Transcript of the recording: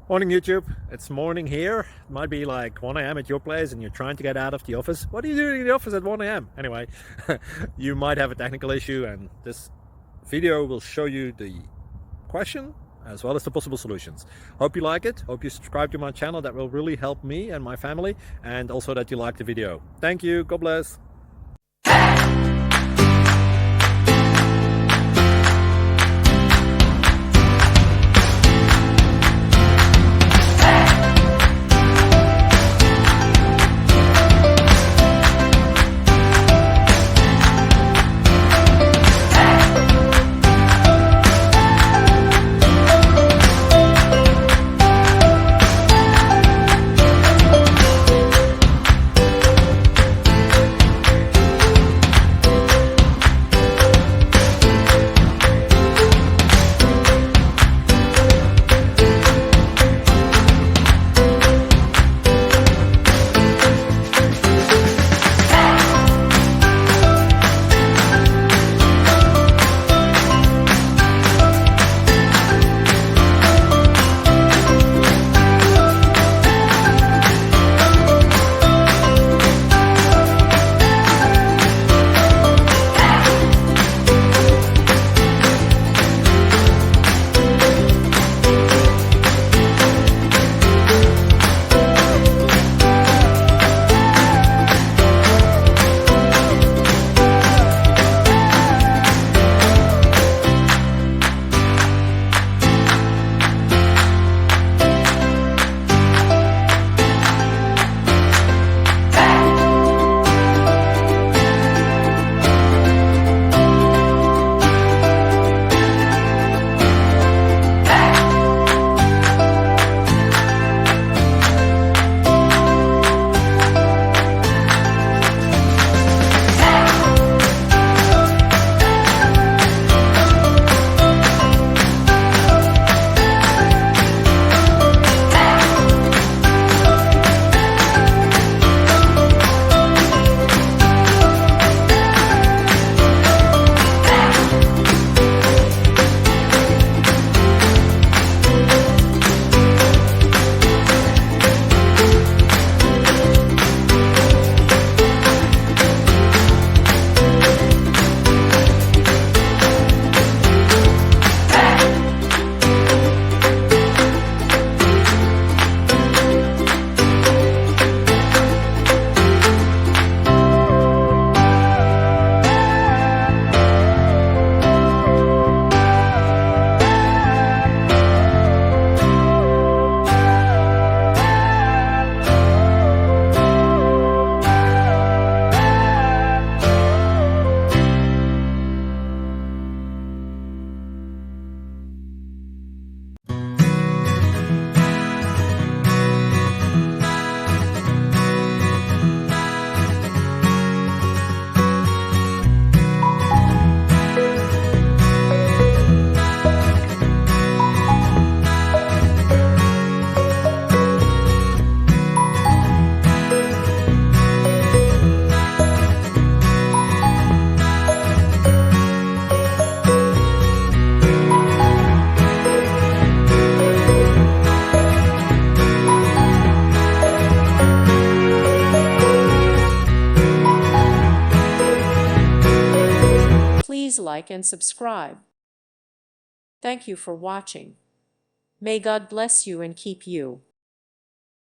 Morning YouTube, it's morning here. It might be like 1 a.m. at your place and you're trying to get out of the office. What are you doing in the office at 1 a.m.? Anyway, you might have a technical issue and this video will show you the question as well as the possible solutions. Hope you like it, hope you subscribe to my channel. That will really help me and my family, and also that you like the video. Thank you, God bless. Please like and subscribe. Thank you for watching. May God bless you and keep you.